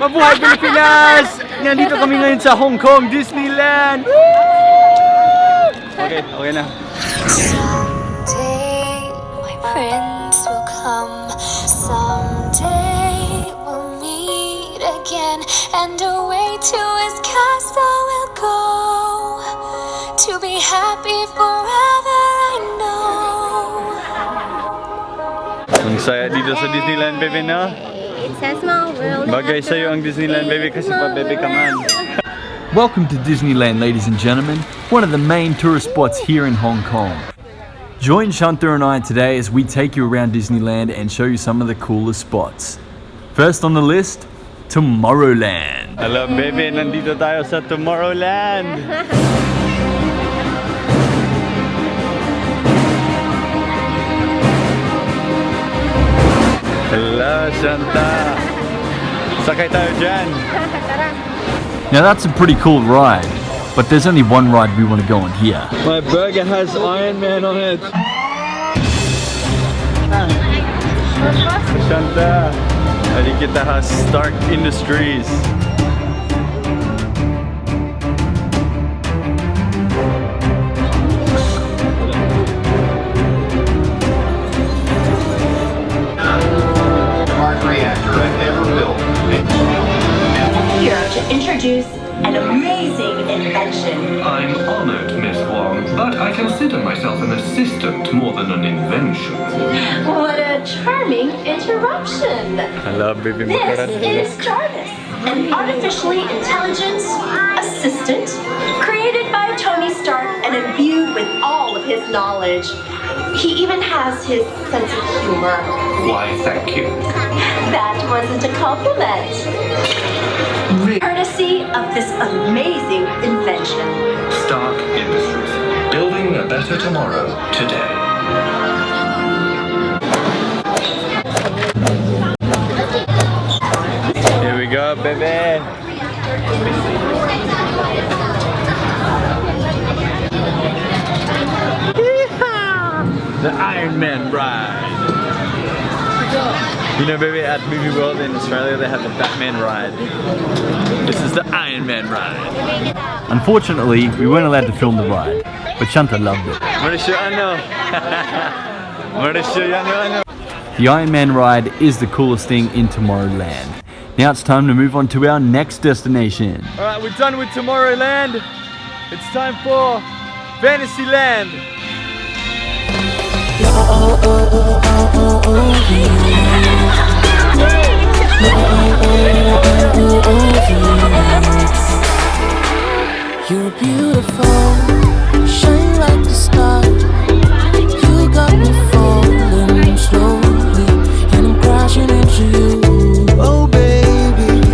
Mabuhay Pilipinas! Nandito kami ngayon sa Hong Kong Disneyland! Okay, okay na. Someday my prince will come. Someday we'll meet again, and away to his castle we'll go to be happy forever. I know. Ang saya dito sa Disneyland, baby, no? It's a small world. Bagay sa'yo ang Disneyland, baby, kasi pa baby ka man. Welcome to Disneyland, ladies and gentlemen, one of the main tourist spots here in Hong Kong. Join Shanta and I today as we take you around Disneyland and show you some of the coolest spots. First on the list, Tomorrowland. Hello, baby, nandito tayo sa Tomorrowland. Hello, Shanta. Sakay tayo dyan. Now that's a pretty cool ride, but there's only one ride we want to go on here. My burger has Iron Man on it. Shanta, ali kita has Stark Industries. Here to introduce an amazing invention. I'm honored, Miss Wong, but I consider myself an assistant more than an invention. What a charming interruption. Hello, baby. This is Jarvis, an artificially intelligent assistant created by Tony Stark and imbued with all of his knowledge. He even has his sense of humor. Why, thank you. That wasn't a compliment. Courtesy of this amazing invention. Stark Industries, building a better tomorrow today. Here we go, baby. The Iron Man ride. You know, baby, at Movie World in Australia, they have the Batman ride. This is the Iron Man ride. Unfortunately, we weren't allowed to film the ride, but Shanta loved it. The Iron Man ride is the coolest thing in Tomorrowland. Now it's time to move on to our next destination. Alright, we're done with Tomorrowland. It's time for Fantasyland. You're beautiful, shine like the star. You got me falling slowly, and I'm crashing into you. Oh baby,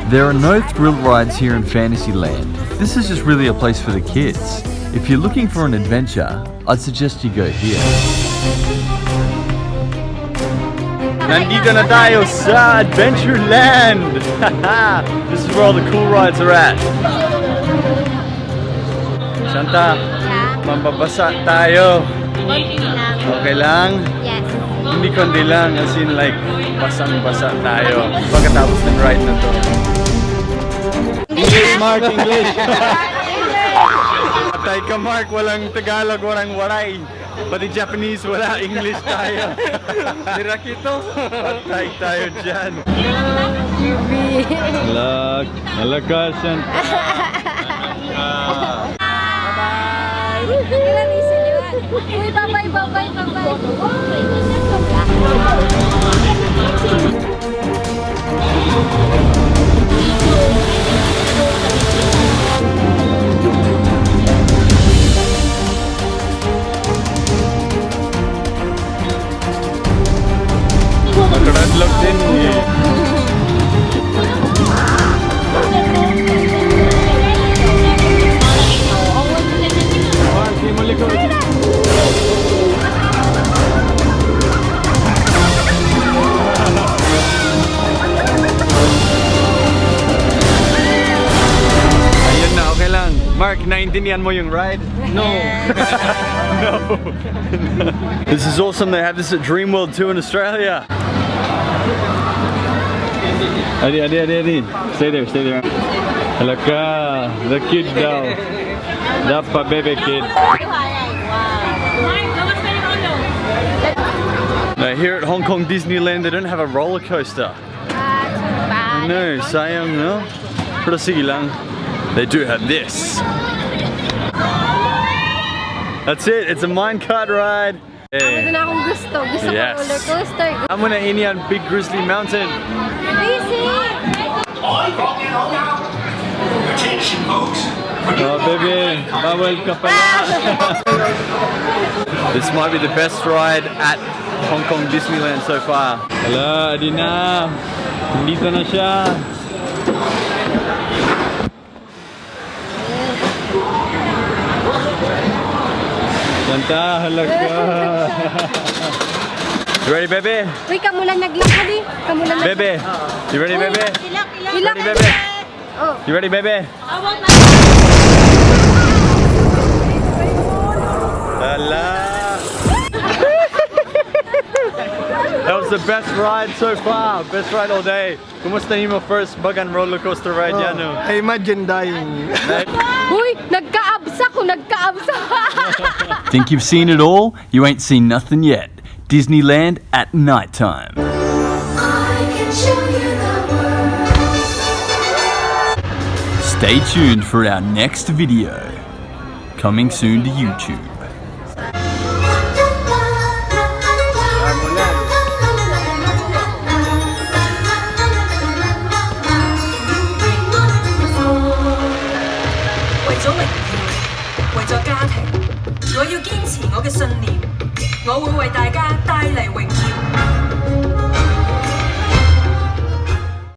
There are no thrill rides here in Fantasyland. This is just really a place for the kids. If you're looking for an adventure, I'd suggest you go here. Nandito na tayo sa Adventureland. This is where all the cool rides are at. Shanta, mababasa tayo. Okay lang? Yes. Hindi kundi lang, as in like, basang-basa tayo pagkatapos ng ride na to. English, Mark, English. Patay ka, Mark, walang Tagalog, walang waray. Pati Japanese, wala English tayo. Dirakito, patay tayo dyan. Lag, alakasan. Uy, bye-bye, bye-bye, Magkadadlog din eh. Hindi mo likod. Mark, 19 Naintindihan mo yung ride? No. No. This is awesome. They have this at Dreamworld too in Australia. Adi. Stay there. Halaka, the kid daw. Dapa baby kid. Now here at Hong Kong Disneyland, they don't have a roller coaster. I know, sayang no? Pero sige lang. They do have this. That's it. It's a minecart ride. Ito na akong gusto. Gusto ko Yes. roller coaster. I'm gonna ini on Big Grizzly Mountain. Busy! Attention, folks. Oh baby, bawal ka pala. This might be the best ride at Hong Kong Disneyland so far. Hala, adi na. Dito na siya. Santa, halaga. You ready, baby? Uy, kamula naglakad eh. Kamula naglakad. Baby, you ready, baby? Ilak, Ready, baby? Oh. You ready, baby? Hala. That was the best ride so far. Best ride all day. Kumusta yung first bagan roller coaster ride yan, no? I imagine dying. Uy, nagkaabsa ko, nagkaabsa. Think you've seen it all? You ain't seen nothing yet. Disneyland at nighttime. I can show you the world. Stay tuned for our next video. Coming soon to YouTube.